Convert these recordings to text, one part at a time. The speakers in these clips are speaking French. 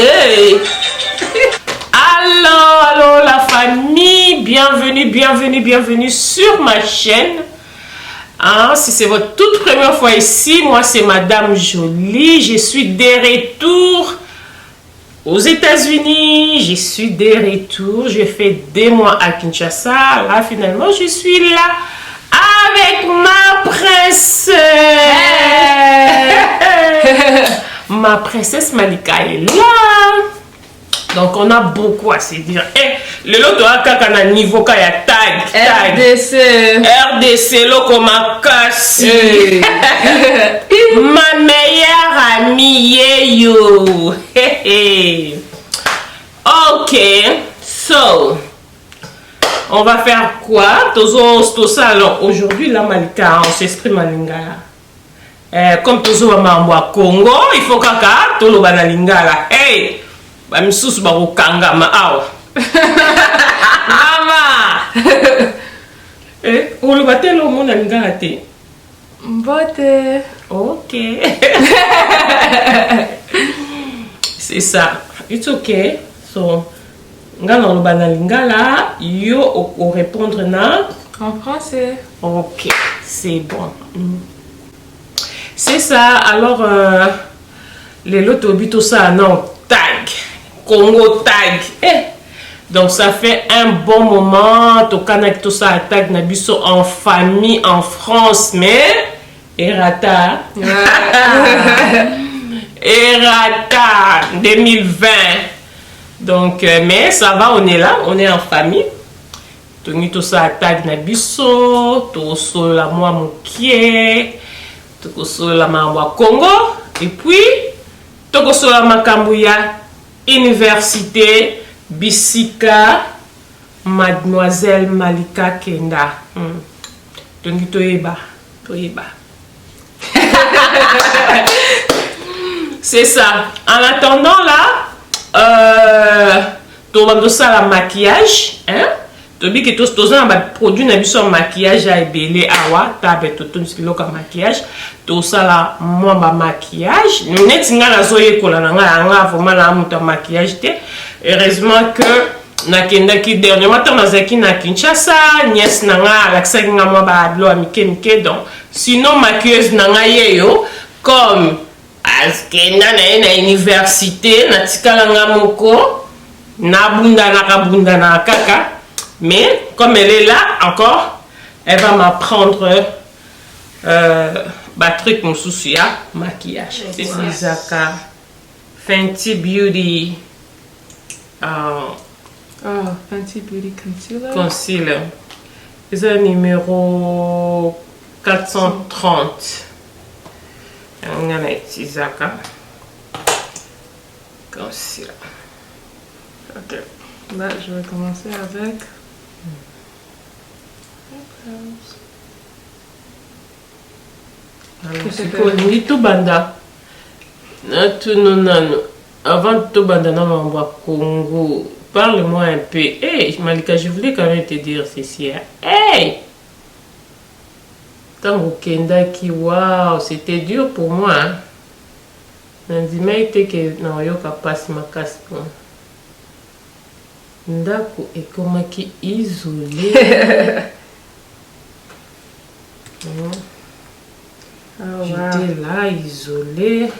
Hey. Allô la famille, bienvenue sur ma chaîne. Hein, si c'est votre toute première fois ici, moi c'est Madame Jolie. Je suis de retour aux États-Unis. Je suis de retour. J'ai fait des mois à Kinshasa. Là, finalement, je suis là avec ma princesse. Ma princesse Malika est là. Donc, on a beaucoup à se dire. Le lot a un niveau qui est tag. RDC, loko makasi. Ma meilleure amie, yo. Ok, so, on va faire quoi? Tout ça, alors, aujourd'hui, la Malika, on s'exprime en lingala. Comme toujours, on va Congo, il faut kaka, tout le bana lingala. Hey! Bamisusu bakokanga ma awa. Mama. Oloba te lo mona lingala te. Mbote. Ok. C'est ça. It's okay. So, ngana oloba na lingala, yo o répondre na En français. Ok, c'est bon. C'est ça. Alors, les lots tout ça, non, tag. Congo tag. Donc ça fait un bon moment. Tout connecte tout ça à tag Nabiso en famille en France, mais Erata. Erata 2020. Donc mais ça va, on est là, on est en famille. Tout ça à tag Nabiso, tout ça la moi mokie, tout ça la moi Congo et puis tout ça la makambouya Université Bisika Mademoiselle Malika Kenda. Donc toyeba. C'est ça. En attendant là, tout le monde ça la maquillage, hein? Tobi que tous un produit n'a pas maquillage à ébélé awa tabe tout le maquillage tout ça là moi ba maquillage net ngala zoye kola nga vraiment la muta maquillage te heureusement que na kenda ki dernièrement temps nazaki na Kinshasa nièce nanga laksa nga moi ba blo amike donc sinon maquilleuse nanga yeyo comme askenda na université na tikala nga moko na bunda na kaka. Mais comme elle est là encore, elle va m'apprendre truc mon souci maquillage. C'est ça. Fenty Beauty. Fenty Beauty Concealer. Concealer. C'est le numéro 430. On a Isaka. Concealer. Ok. Là, je vais commencer avec. C'est tout banda. Avant tout banda, on va Congo. Parle-moi un peu. Hey, Malika, je voulais quand même te dire ceci. Hey! Tango Kendaki, waouh, c'était dur pour moi. Nandima était que non, yoka passe ma casse. Ndako ekomaki isolé. J'étais là isolé.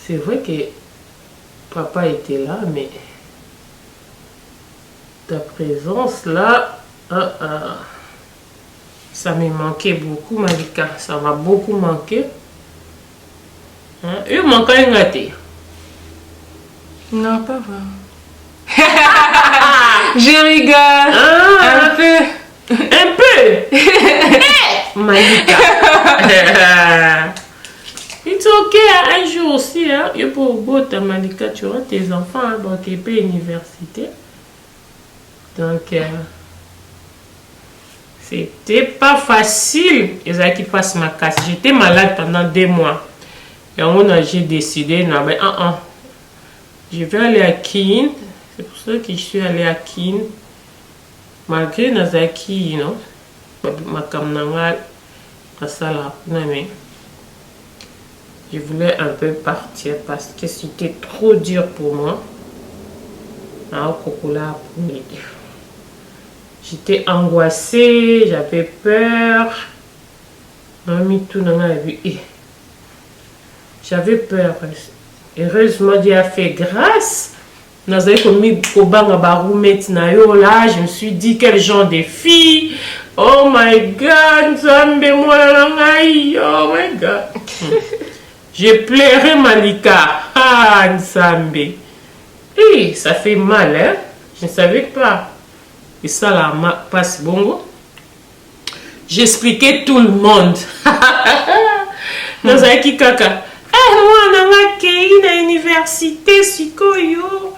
C'est vrai que papa était là, mais ta présence là, ça me manquait beaucoup, Malika. Ça m'a beaucoup manqué. Il manque un gâté. Non, pas vraiment. Je rigole. Un peu. Un peu. Malika. It's okay. Un jour aussi, hein. Il faut beau Malika, tu auras tes enfants hein, donc ils paient université. Donc c'était pas facile. Ils ont qui passent ma casse. J'étais malade pendant 2 mois. Et j'ai décidé non mais je vais aller à Kin. C'est pour ça que je suis allée à Kin. Malgré Nazaki, non? Ma camarade, à ça là, mais Je voulais un peu partir parce que c'était trop dur pour moi. J'étais angoissée, j'avais peur. J'avais peur. Heureusement, Dieu a fait grâce. Là, je me suis dit quel genre de fille. Oh my God, oh my God. J'ai pleuré Malika. Ah, Nzambe. Et ça fait mal, hein? Je ne savais pas. Et ça, là, passe bongo. J'expliquais tout le monde. Dans un kikaka. Moi, dans la université, sikoyo.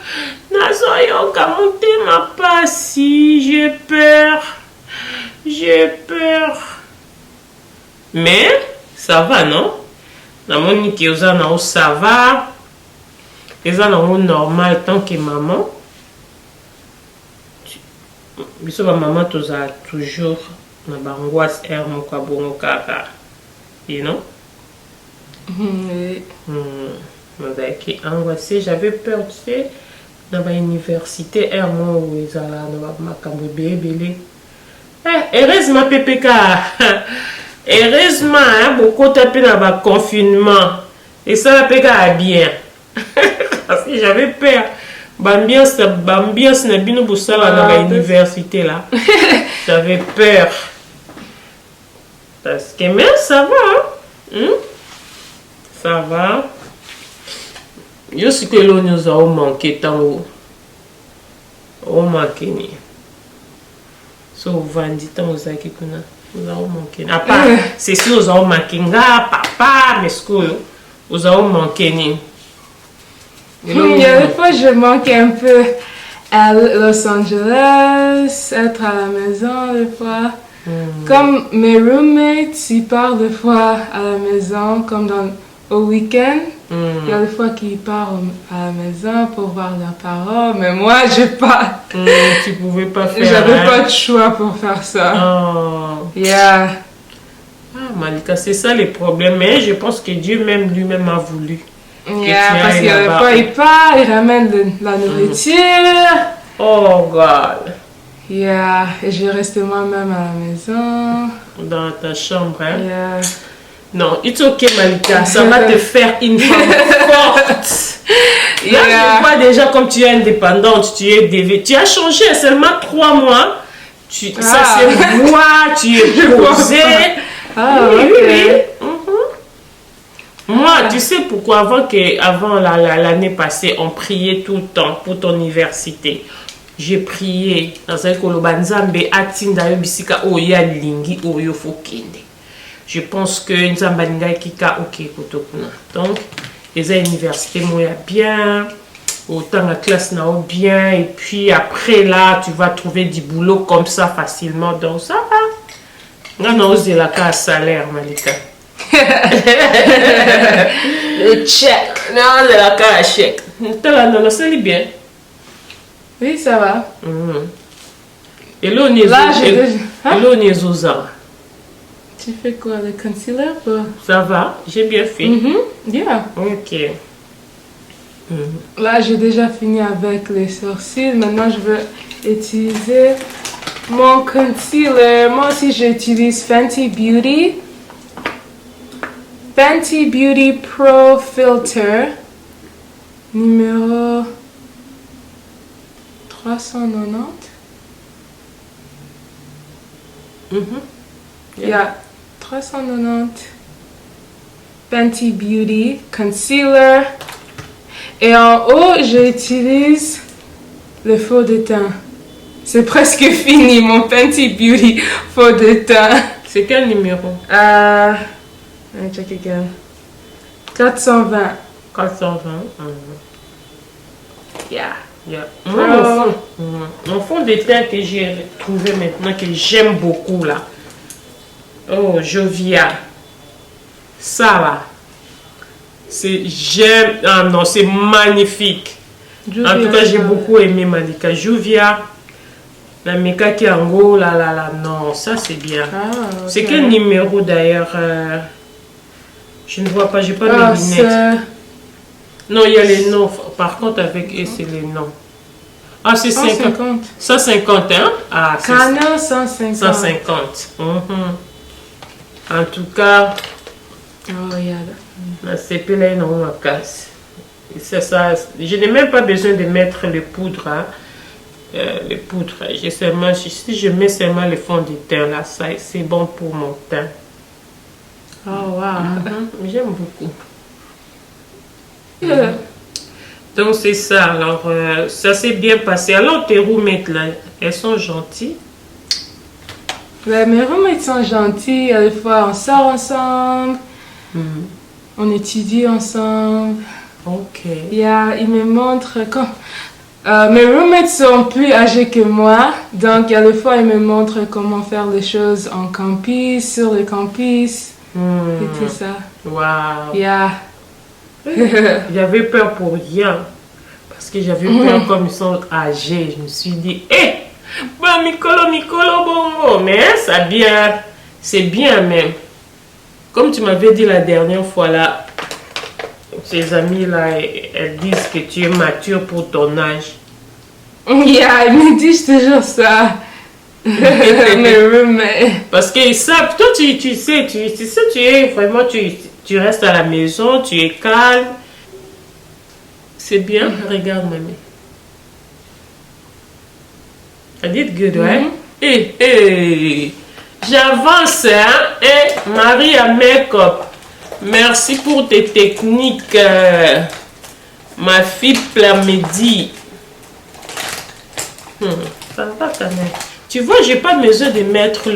Nazoyo, kamonte ma passi. J'ai peur. J'ai peur. Mais, ça va, non? Na moni ki oza na ça va. Eza na normal tant que maman. Biso ba maman toza toujours na bangoisse air moko bongo kaka. You know? Qui angoissé, j'avais peur, tu sais, dans ma université air mo où ezala na makambo belé. Heureusement PPK. Heureusement, hein, beaucoup tapé dans le confinement. Et ça, la bien. Parce que j'avais peur. L'ambiance n'a pas pour ça dans l'université là. J'avais peur. Parce que mais ça va. Hein? Ça va. Je sais que l'on nous a manqué tant haut. On manqué. So, vendit tant aux akikuna. Nous avons manqué. À part, c'est sûr, nous avons manqué. Papa, mais ce que nous avons manqué. Il y a des fois, je manque un peu à Los Angeles, être à la maison, des fois. Comme mes roommates, ils partent des fois à la maison, comme au week-end. Il y a des fois qu'ils partent à la maison pour voir leurs parents, mais moi, je pas. Tu pouvais pas faire. J'avais pas de choix pour faire ça. Oh. Yeah. Ah, Malika, c'est ça les problèmes. Mais je pense que Dieu même lui-même a voulu. Yeah, parce qu'il y avait pas, il ramène la nourriture. Oh God. Yeah, et je restais moi-même à la maison. Dans ta chambre, hein? Yeah. Non, it's okay, Malika. Ça va te faire une femme forte. Là, je vois déjà comme tu es indépendante, tu es dévée. Tu as changé seulement 3 mois. Ça, c'est moi, tu es posée. Oui. Moi, tu sais pourquoi? Avant l'année passée, on priait tout le temps pour ton université. J'ai prié dans un kolobanzambe atinda yobisika oya lingi oyo fokende. Je pense que nzamba linga kika ok kotokuna. Donc les universités moya bien, autant la classe na bien et puis après là tu vas trouver du boulot comme ça facilement donc ça va. On a osé la casse salaire Malika. Le chèque. Non, c'est la casse chèque. Non, c'est bien. Oui, ça va. Et là, on est Tu fais quoi, le concealer pour... Ça va, j'ai bien fait. Yeah. Ok. Là, j'ai déjà fini avec les sourcils. Maintenant, je veux utiliser mon concealer. Moi aussi, j'utilise Fenty Beauty. Fenty Beauty Pro Filter. Numéro 390. Yeah, 390. Fenty Beauty Concealer. Et en haut, j'utilise le faux de teint. C'est presque fini, mon Fenty Beauty faux de teint. C'est quel numéro? Let me check again. 420. 420. Yeah. Mon fond de teint que j'ai trouvé maintenant, que j'aime beaucoup là. Oh, Jovia. Ça là. J'aime. Ah non, c'est magnifique. Jovia, en tout cas, j'ai beaucoup aimé Malika. Jovia. La Meka qui en haut, là. Non, ça c'est bien. Okay. C'est quel numéro d'ailleurs? Je ne vois pas, j'ai pas Ah, mes lunettes. Non, il y a les noms. Par contre, avec E, c'est les noms. Ah, c'est 50. 150. 150, hein? Ah, c'est Canon 150. 150. En tout cas, Oh, regarde. c'est plein dans ma casse. C'est ça. Je n'ai même pas besoin de mettre les poudres. Hein. Les poudres. J'ai seulement, si je mets seulement le fond de teint là, ça, c'est bon pour mon teint. Oh, wow. J'aime beaucoup. Donc c'est ça. Alors ça s'est bien passé. Alors tes roommates là, elles sont gentilles. Ouais, mes roommates sont gentils. Des fois, on sort ensemble. On étudie ensemble. Ok. Ils me montrent quand... mes roommates sont plus âgés que moi, donc il y a des fois ils me montrent comment faire les choses en campus, sur le campus, et tout ça. Waouh. Yeah. J'avais peur pour rien. Parce que j'avais peur comme ils sont âgés. Je me suis dit, bah, Mikolo, bongo. Mais ça bien. C'est bien même. Comme tu m'avais dit la dernière fois là, tes amis là, elles disent que tu es mature pour ton âge. Yeah, ils me disent toujours ça. Mes roommates. Parce qu'ils savent, toi tu sais, tu es vraiment, tu restes à la maison, tu es calme. C'est bien, regarde mamie. I did good, ouais? J'avance, hein? Marie à make-up. Merci pour tes techniques, ma fille Plamedi. Ça va quand même. Tu vois, j'ai pas besoin de mettre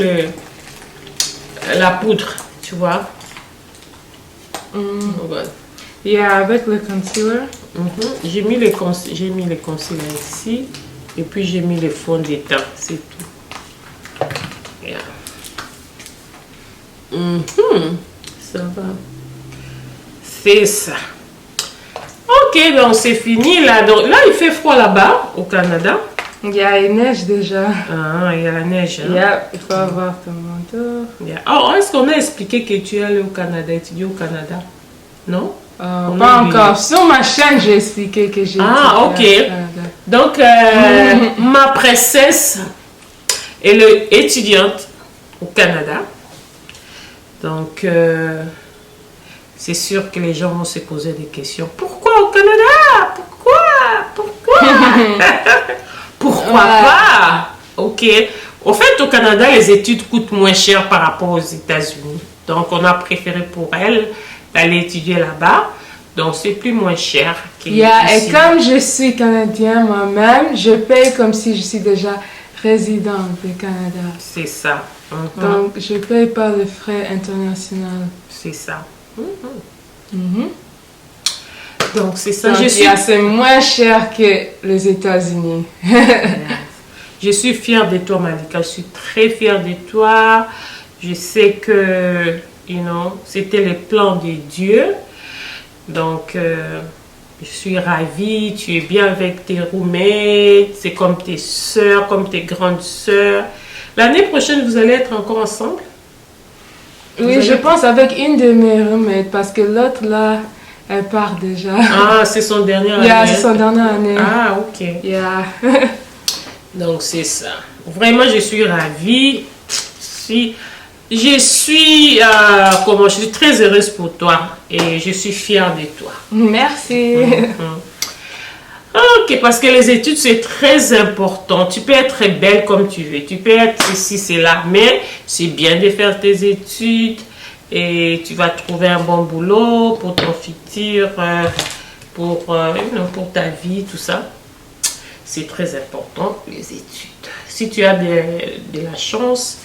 la poudre, tu vois. Voilà. Yeah, avec le concealer. J'ai mis les concealers ici. Et puis j'ai mis les fonds de teint, c'est tout. Yeah. Ça va. C'est ça. Ok, donc c'est fini là. Donc là, il fait froid là-bas, au Canada. Il neige déjà. Ah, il y a la neige. Hein? Yeah, il faut avoir ton manteau. Yeah. Oh, est-ce qu'on a expliqué que tu es allé au Canada, étudier au Canada? Non? Pas encore. Sur ma chaîne, j'ai expliqué que j'ai ok. au Canada. Donc, ma princesse est étudiante au Canada. Donc, c'est sûr que les gens vont se poser des questions. Pourquoi au Canada? Pourquoi? Pourquoi pas? Ok. Au fait, au Canada, les études coûtent moins cher par rapport aux États-Unis. Donc, on a préféré pour elle d'aller étudier là-bas. Donc, c'est plus moins cher qu'ici. Et comme je suis canadien moi-même, je paye comme si je suis déjà résidente du Canada. C'est ça. Donc, je paye pas les frais internationaux. C'est ça. Donc, c'est ça. Donc, c'est moins cher que les États-Unis. Je suis fière de toi, Malika. Je suis très fière de toi. Je sais que, c'était le plan de Dieu. Donc, je suis ravie. Tu es bien avec tes roommates. C'est comme tes soeurs, comme tes grandes soeurs. L'année prochaine, vous allez être encore ensemble? Oui, je pense avec une de mes roommates parce que l'autre là, elle part déjà. Ah, c'est son dernière année. Yeah, c'est son dernière année. Ah, ok. Yeah. Donc, c'est ça. Vraiment, je suis ravie. Je suis très heureuse pour toi et je suis fière de toi. Merci. Ok, parce que les études, c'est très important. Tu peux être belle comme tu veux. Tu peux être ici, c'est là. Mais c'est bien de faire tes études et tu vas trouver un bon boulot pour ton futur, pour ta vie, tout ça. C'est très important, les études. Si tu as de la chance,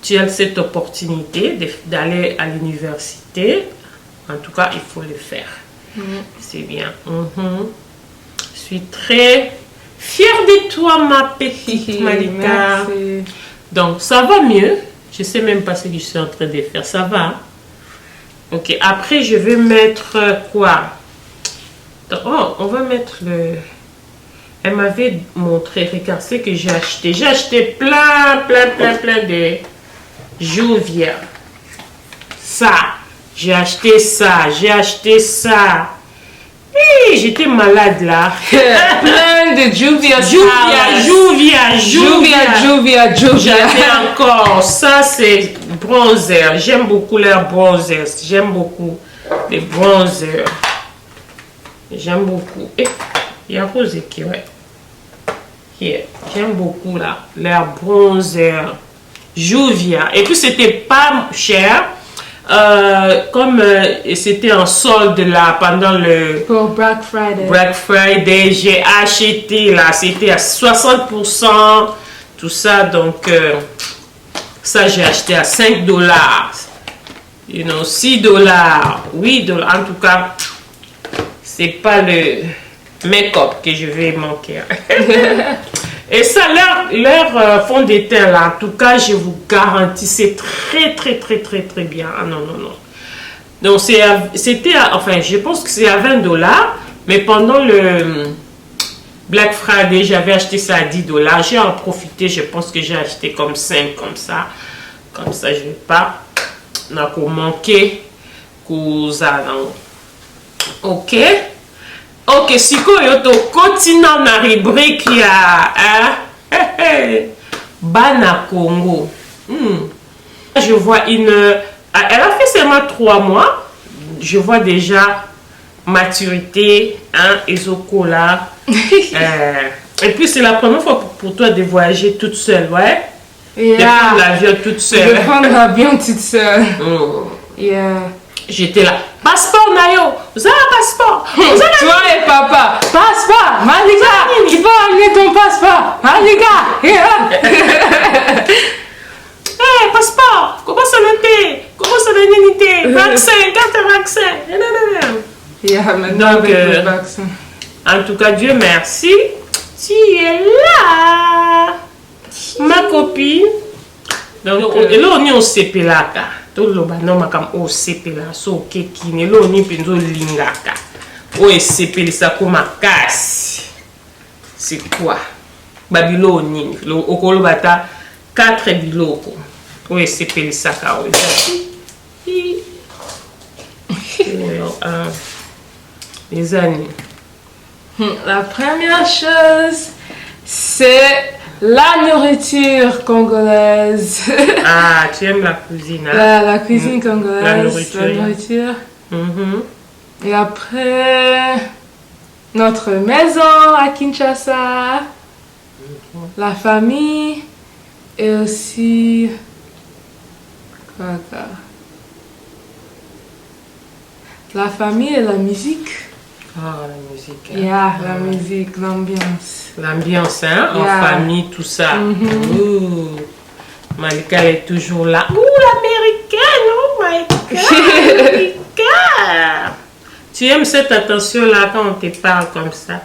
tu as cette opportunité d'aller à l'université. En tout cas, il faut le faire. C'est bien. Je suis très fière de toi, ma petite Malika. Merci. Donc, ça va mieux. Je ne sais même pas ce que je suis en train de faire. Ça va. Ok, après, je vais mettre quoi? Oh, on va mettre le... Elle m'avait montré, regarde ce que j'ai acheté. J'ai acheté plein de Jouvia. Ça, J'ai acheté ça, j'ai acheté ça. Hey, j'étais malade là. Plein de Juvia. J'avais encore, ça c'est bronzer. J'aime beaucoup les bronzers. J'aime beaucoup les bronzers. J'aime beaucoup. Eh, il y a Rosé qui, ouais. Yeah. J'aime beaucoup là, les bronzers. Juvia. Et puis c'était pas cher. Comme c'était en solde là pendant le pour Black Friday. Black Friday, j'ai acheté là, c'était à 60%, tout ça, donc ça j'ai acheté à 5 dollars, you know, 6 dollars, 8 dollars, en tout cas, c'est pas le make-up que je vais manquer. Et ça, leur fond de teint là, en tout cas, je vous garantis, c'est très bien. Ah non. Donc, c'était, enfin, je pense que c'est à 20 dollars, mais pendant le Black Friday, j'avais acheté ça à 10 dollars. J'ai en profité, je pense que j'ai acheté comme 5, comme ça. Comme ça, je ne vais pas manquer. Ok. Ok, sikoyo to continent na rubrique ya Bana Congo. Je vois une... Elle a fait seulement 3 mois. Je vois déjà maturité, hein, Ezokola. Et puis c'est la première fois pour toi de voyager toute seule, ouais? Yeah. De prendre l'avion toute seule. De prendre l'avion toute seule. Yeah. J'étais là. Passeport, Nayo. Vous avez un passeport. Toi et papa. Passeport. Malika. Tu peux amener ton passeport. Malika. Hey, passeport. Comment ça l'était? Comment ça l'était? Vaccin. Carte vaccin. Yeah, maintenant donc, avec le vaccin. En tout cas, Dieu merci. Tu es là. Ma copine. Donc, et là, on est au CP là. Tout le monde makam o sepela so keki ne lo ni penzo lingaka o sepeli sa koma kasi c'est quoi Babylone lo okolo bata 4 biloko o sepeli sa ka o les années. La première chose, c'est la nourriture congolaise. Ah, tu aimes la cuisine, hein? La cuisine congolaise, la nourriture. Et après, notre maison à Kinshasa, la famille, et aussi... La famille et la musique. Ah, la musique. Hein? Yeah, la musique, l'ambiance. L'ambiance, hein, en famille, tout ça. Malika est toujours là. Ouh, l'américaine, oh my God, Malika. Tu aimes cette attention-là quand on te parle comme ça.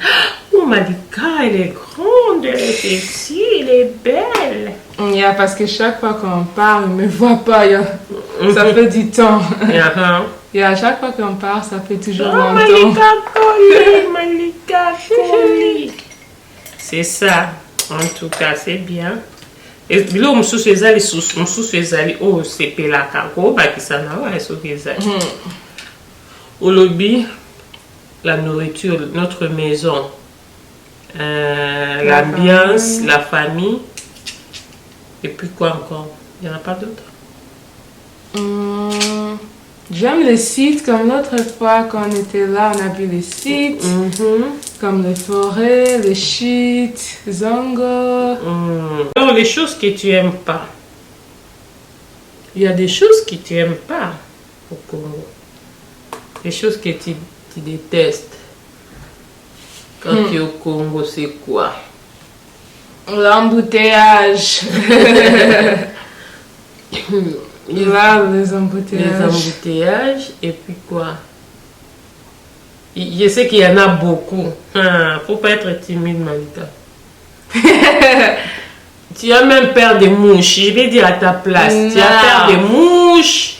Oh, Malika, elle est grande, elle est sexy, elle est belle. Yeah, parce que chaque fois qu'on parle, on ne me voit pas. Ça fait du temps. Et à chaque fois qu'on parle, ça fait toujours longtemps. Malika Koli, Malika Koli. C'est ça. En tout cas, c'est bien. Et là, on se fait oh, c'est pelaka. Oh, bah, qui ça n'a pas, au lobby, la nourriture, notre maison, l'ambiance, la famille. Et puis quoi encore? Il n'y en a pas d'autres? J'aime les sites comme l'autre fois quand on était là, on a vu les sites, comme les forêts, les chutes, Zongo. Alors les choses que tu n'aimes pas, il y a des choses que tu n'aimes pas au Congo, des choses que tu détestes quand tu es au Congo, c'est quoi? L'embouteillage. Là, les embouteillages. Les embouteillages, et puis quoi? Je sais qu'il y en a beaucoup. Faut pas être timide, Malika. Tu as même peur des mouches. Je vais dire à ta place. Tu as peur des mouches.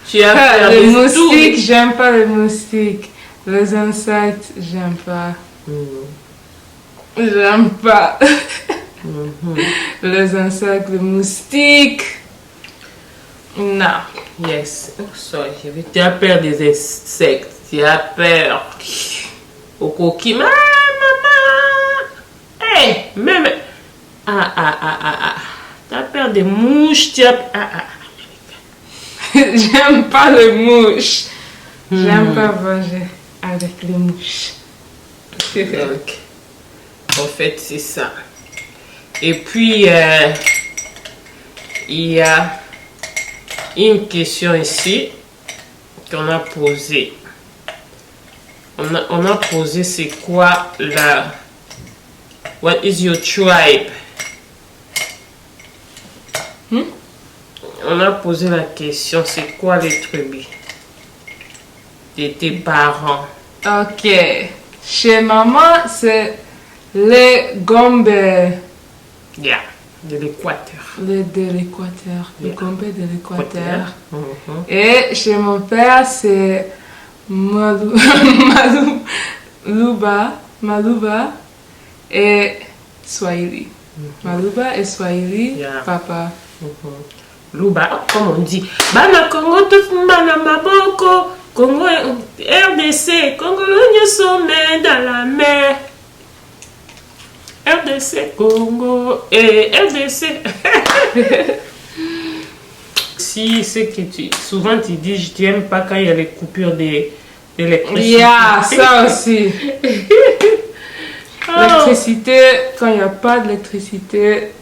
Tu as peur des des moustiques. J'aime pas les moustiques. Les insectes, j'aime pas. J'aime pas. Les insectes, les moustiques. Non. Yes. Oh, sorry, tu as peur des insectes. Tu as peur. Au coquille. Maman. Hey, même. Tu as peur des mouches. Tu as. J'aime pas les mouches. J'aime pas manger avec les mouches. Donc, en fait, c'est ça. Et puis, il y a une question ici qu'on a posée. On a posé c'est quoi la... What is your tribe? On a posé la question, c'est quoi les tribus de tes parents? Ok. Chez maman, c'est les Gombe. Yeah, de l'Équateur. Les de l'Équateur. Les Gombe de l'Équateur. Mhm. Et chez mon père, c'est Maluba et Swahili. Maluba et Swahili, Yeah. papa. Luba, comme on dit. Bana Congo, tout bana maboko. Congo, RDC, Congo, l'union sommet dans la mer. RDC, Congo et RDC. Si c'est que souvent tu dis, tu n'aimes pas quand il y a les coupures d'électricité. Yeah, ça aussi. Oh. L'électricité, quand il n'y a pas d'électricité,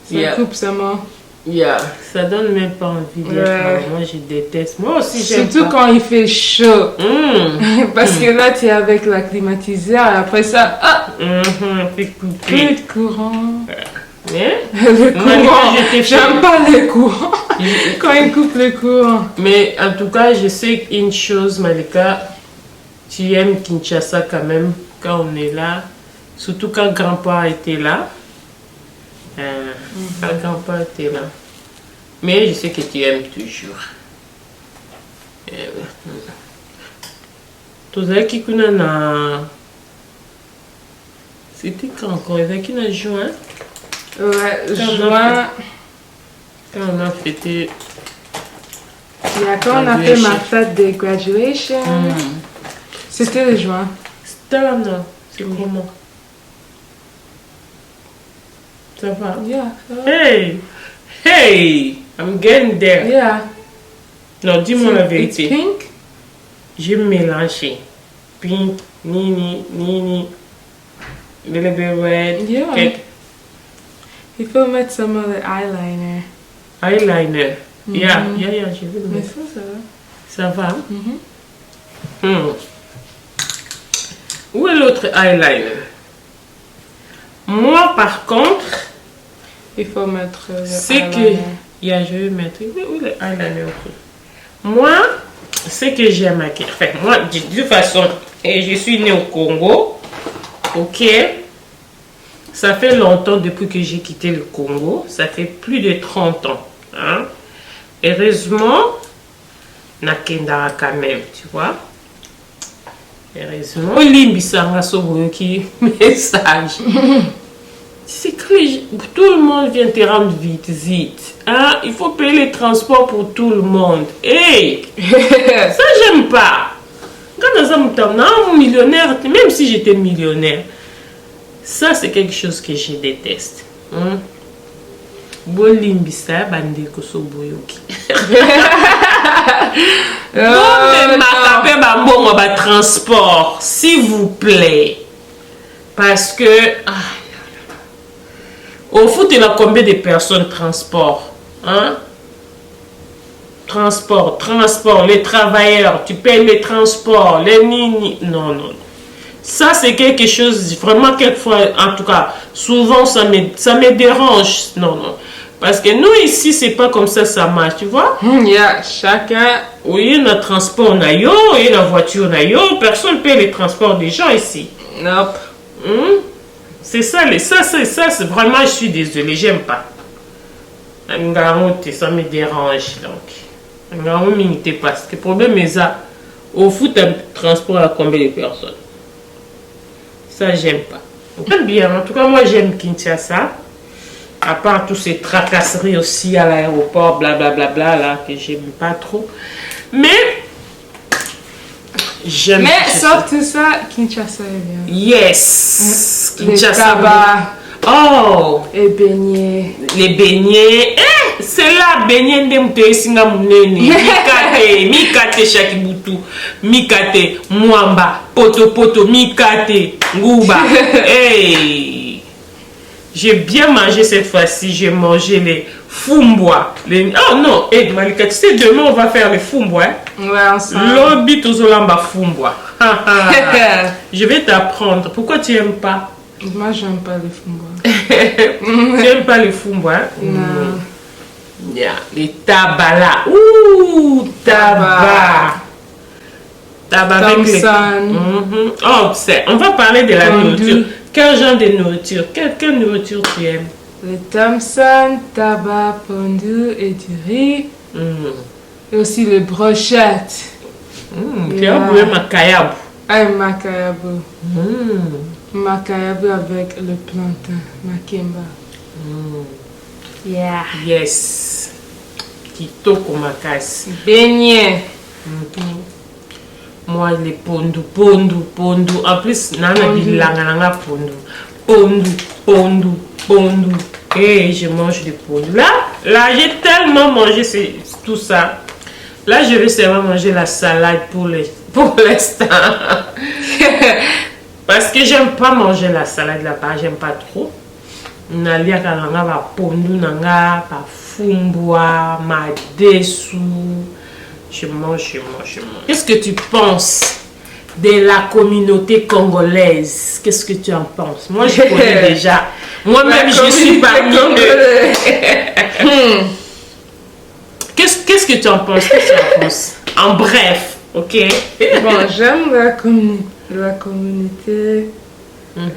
ça Yeah. coupe seulement. Yeah, ça donne même pas envie d'être. Ouais. Moi, je déteste. Moi aussi, j'aime Surtout pas. quand il fait chaud. Mm. Parce que là, tu es avec la climatiseur et après ça, Fait plus couper. de courant. Mais, Le courant, j'étais j'aime pas les courants. Quand ils coupent le courant. mais en tout cas, je sais une chose, Malika, tu aimes Kinshasa quand même, quand on est là. Surtout quand grand-père était là. Quand grand-père était là. Mais je sais que tu aimes toujours. Tozaki kuna na... C'était quand encore? Tozaki na juin. Ouais, Quand juin. Quand on a fêté... Quand on a fait ma fête de graduation, c'était le juin. C'était là, non? C'est comment? Ça va? Yeah, ça va. Hey! Hey! I'm getting there. Yeah. Non, dis-moi la It's vérité. pink. J'ai mélangé. Pink, nini, little bit red. Yeah. Cake. Il faut mettre some other eyeliner. Eyeliner. Yeah, j'ai vu le Mais mettre. ça va. Ça va? Où est l'autre eyeliner? Moi, par contre, Il faut mettre le c'est que... eyeliner. Yeah, je vais mettre... Où le eyeliner? Moi, c'est que j'aime maquiller. Enfin, moi, de toute façon, et je suis née au Congo. Ok? Ça fait longtemps depuis que j'ai quitté le Congo. Ça fait plus de 30 ans. Hein? Heureusement, Nakendara quand même, tu vois? Heureusement. Olimbi Sanga Soboyoki, message. C'est que tout le monde vient te rendre visite. Hein? Il faut payer les transports pour tout le monde. Hey! Ça, j'aime pas. Quand on est millionnaire, même si j'étais millionnaire, ça, c'est quelque chose que je déteste. Bolimbisa, bandeko soboyoki. Transport, s'il vous plaît. Parce que... Au foot, il y a combien de personnes transport? Hein? Transport, les travailleurs, tu payes les transports, les nini. Non. Ça, c'est quelque chose, vraiment, quelquefois, en tout cas, souvent, ça me dérange. Non. Parce que nous, ici, c'est pas comme ça marche, tu vois? Yeah, chacun. Oui, notre transport, on a yo, et la voiture, on a yo. Personne paye les transports des gens ici. Nope. C'est ça, c'est vraiment, je suis désolée, j'aime pas. Ça me dérange, donc. Parce que le problème est ça. Au foot, un transport à combien de personnes? Ça, j'aime pas. J'aime bien, en tout cas, moi, j'aime Kinshasa. À part toutes ces tracasseries aussi à l'aéroport, blablabla, là, que j'aime pas trop. Mais, j'aime. Mais, sauf tout ça, Kinshasa est bien. Yes! Les Kinshasa. tabacs. Oh! Et beignets. Les beignets. Eh! C'est là, beignets ndemte singa munene. Mikate shakibutu. Mikate, mwamba, poto, mikate, nguba. Hey! J'ai bien mangé cette fois-ci. J'ai mangé les fumbois. Oh non, hey, Malika, tu sais, demain on va faire les fumbois. Hein? Ouais, ensemble. Lobby tozolamba fumbois. Je vais t'apprendre. Pourquoi tu n'aimes pas? Moi, j'aime pas les fumbois. Tu n'aimes pas les fumbois? Hein? Non. Yeah. Les tabacs là. Ouh, tabac. Tabac avec les... Oh, on va parler de la nourriture. Quel genre de nourriture? Quelle nourriture tu aimes? Le Thompson, tabac pondu et du riz. Et aussi les brochettes. Tu as oublié makayabu. Ah, makayabu. Makayabu avec le plantain, makemba. Yeah. Yes. Kitoko makasi. Beignet. Moi, les pondu. En plus, nana bilanga pondu. Et je mange des pondu. Là, j'ai tellement mangé tout ça. Là, je vais seulement manger la salade pour l'instant. Parce que j'aime pas manger la salade là-bas, j'aime pas trop. Nalia kalanga ba pondu nanga, ba fumbwa, ma dessous. Je mange. Qu'est-ce que tu penses de la communauté congolaise? Qu'est-ce que tu en penses? Moi, je connais déjà. Moi-même, je suis parmi eux. Qu'est-ce que tu en penses? En bref, ok? Bon, j'aime la communauté.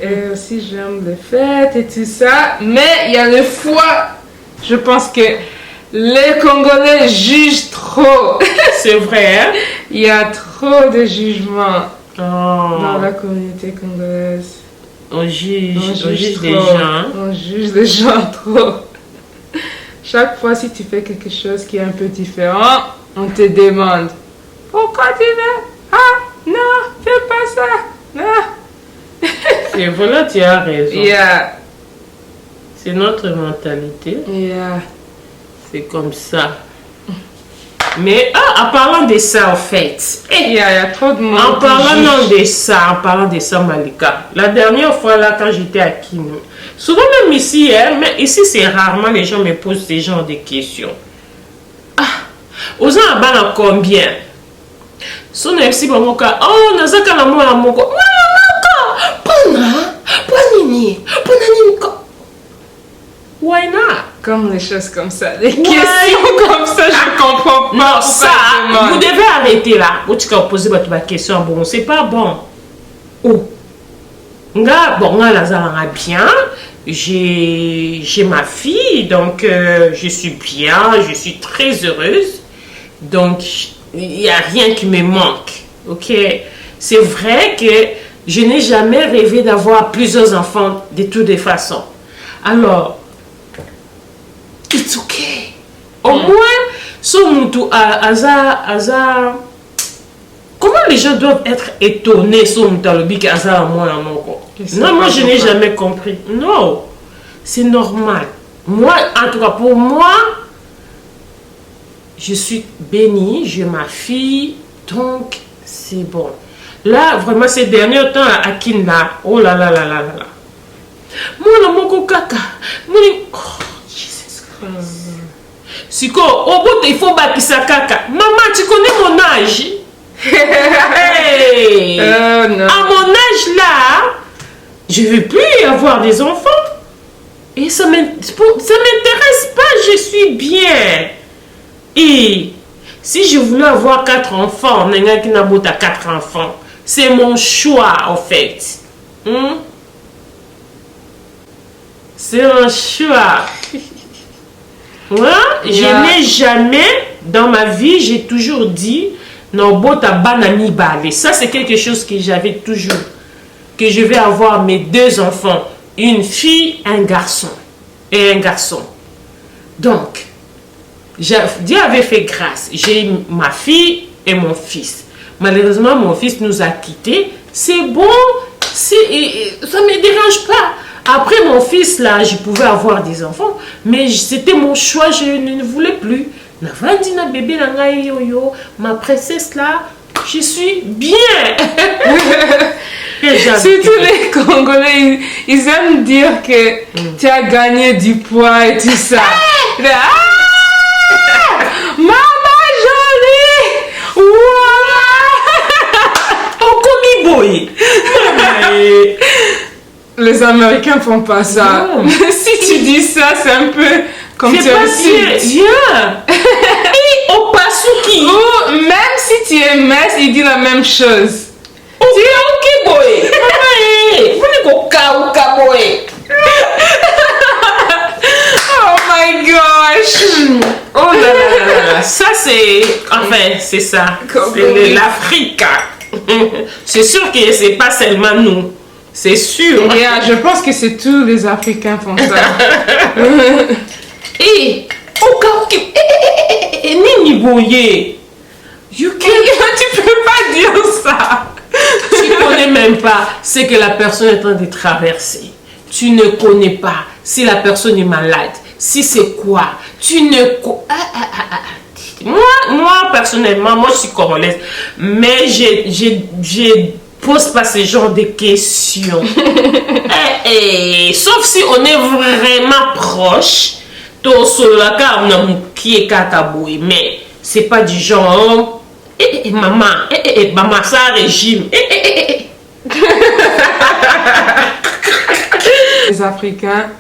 Et aussi, j'aime les fêtes et tout ça. Mais il y a le foie. Je pense que les Congolais jugent trop. C'est vrai, hein? Il y a trop de jugements dans Oh, la communauté congolaise. on juge trop. les gens. On juge les gens trop. Chaque fois, si tu fais quelque chose qui est un peu différent, on te demande pourquoi tu fais? Ah, non, fais pas ça. Non. Et voilà, tu as raison. Yeah. C'est notre mentalité. Yeah. C'est comme ça. Mais en parlant de ça, en fait. Il y a trop de monde. En parlant de ça, Malika. La dernière fois, là, quand j'étais à Kino, souvent même ici, hein, mais ici, c'est rarement les gens me posent ce genre de questions. Ah, aux gens à combien? Son MC Bamoka, oh, Nazaka la moi la moko. Why not? Comme les choses comme ça. Les questions comme ça, je comprends pas. Non, ça, vous devez arrêter là. Vous pouvez poser votre question. Bon, c'est pas bon. Oh. Bon, bien. J'ai ma fille, donc je suis bien, je suis très heureuse. Donc, il n'y a rien qui me manque. Ok? C'est vrai que je n'ai jamais rêvé d'avoir plusieurs enfants de toutes les façons. Alors, it's okay. Au moins, comment les gens doivent être étonnés non, moi je n'ai jamais compris. Non, c'est normal. Moi, en tout cas pour moi, je suis bénie, j'ai ma fille, donc c'est bon. Là, vraiment, ces derniers temps à Kinda, oh là là là là là. Moi, le moko kaka. Oh, Jesus Christ. Siko, au bout, il faut bâtir kaka. Maman, tu connais mon âge? Hey! Non. À mon âge là, je ne veux plus avoir des enfants. Et ça ne m'intéresse pas, je suis bien. Et si je voulais avoir 4 enfants, on a 4 enfants. C'est mon choix, en fait. C'est un choix. Ouais? Je n'ai jamais, dans ma vie, j'ai toujours dit, non, bota banani balé. Ça, c'est quelque chose que j'avais toujours. Que je vais avoir mes 2 enfants. Une fille, un garçon. et un garçon. Donc, Dieu avait fait grâce. J'ai ma fille et mon fils. Malheureusement, mon fils nous a quittés. C'est bon, ça ne me dérange pas. Après mon fils, là, je pouvais avoir des enfants, mais c'était mon choix, je ne voulais plus. Navandina bébé ma princesse là, je suis bien. Surtout les Congolais, ils aiment dire que tu as gagné du poids et tout ça. Maman jolie! Wow! Boy. Les Américains font pas ça. Si tu dis ça, c'est un peu comme tu as dit. Au Pasuki. Ou même si tu es mince, il dit la même chose. Tu es ok boy. Oh my gosh. Oh là là. Ça c'est, enfin c'est ça. C'est l'Afrique. C'est sûr que c'est pas seulement nous. C'est sûr. Yeah, je pense que c'est tous les Africains font ça. Et Nini Boye, tu peux pas dire ça. Tu connais même pas ce que la personne est en train de traverser. Tu ne connais pas si la personne est malade, si c'est quoi. Tu ne moi personnellement, moi je suis congolaise, mais je pose pas ce genre de questions. Sauf si on est vraiment proche, mais c'est pas du genre maman ça régime. Les Africains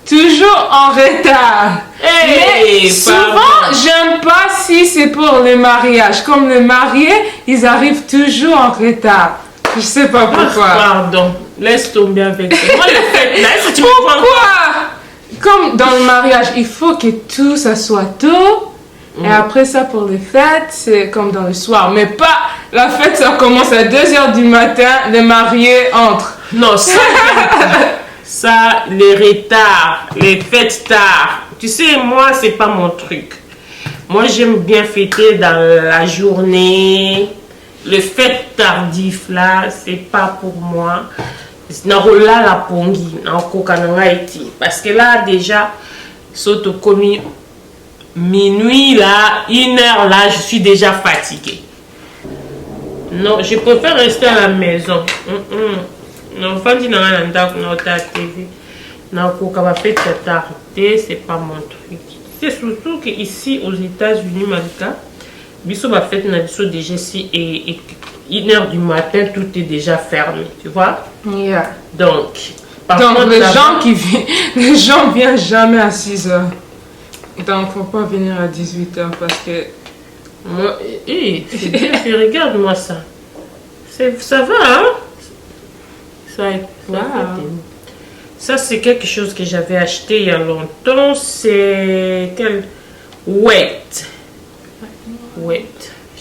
toujours en retard. Mais souvent j'aime pas si c'est pour le mariage, comme les mariés ils arrivent toujours en retard. Je sais pas pourquoi. Pardon, laisse tomber avec ça. Moi, le fait, là, si tu pourquoi? Comme dans le mariage, il faut que tout ça soit tôt. Et après ça, pour les fêtes, c'est comme dans le soir. Mais pas, la fête, ça commence à 2h du matin, les mariés entrent. Non, ça, les retards, les fêtes tard. Tu sais, moi, c'est pas mon truc. Moi, j'aime bien fêter dans la journée. Le fait tardif là, c'est pas pour moi. Parce que là déjà, saute commis minuit là, 1h là, je suis déjà fatiguée. Non, je préfère rester à la maison. Non, c'est pas mon truc. C'est surtout que ici aux États-Unis, Malika, biso va fête na biso déjà si et 1h du matin tout est déjà fermé, tu vois. Yeah. Donc contre, les gens viennent jamais à 6h. Donc faut pas venir à 18h parce que moi c'est bien, regarde-moi ça. Ça va hein. Wow. Ça c'est quelque chose que j'avais acheté il y a longtemps, c'est quel Wait.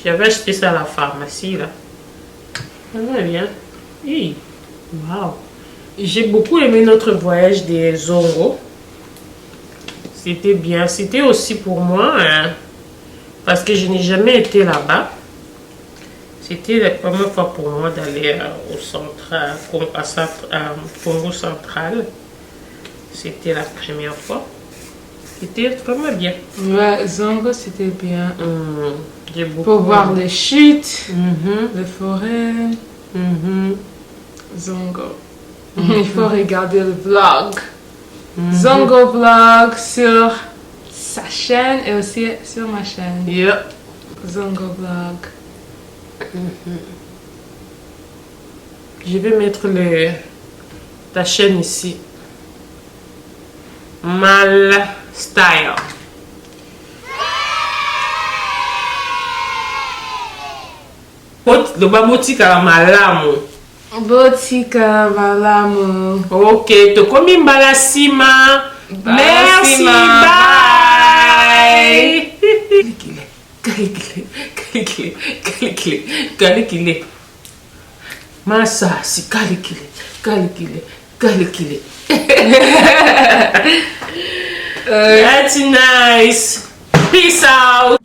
J'avais acheté ça à la pharmacie là. Ça va bien. Oui. Wow. J'ai beaucoup aimé notre voyage des Zongo. C'était bien. C'était aussi pour moi, hein, parce que je n'ai jamais été là-bas. C'était la première fois pour moi d'aller au central, Congo central. C'était la première fois. C'était vraiment bien. Ouais, Zongo c'était bien. J'ai beaucoup pour voir les chutes, les forêts. Zongo. Il faut regarder le vlog. Zongo vlog sur sa chaîne et aussi sur ma chaîne. Yeah. Zongo vlog. Je vais mettre ta chaîne ici. Mal Style. Le babotika malamu. Botika malamu. Ok, to komi mbalasima. Merci, bye. Kalikile. Masa si kalikile. That's nice. Peace out.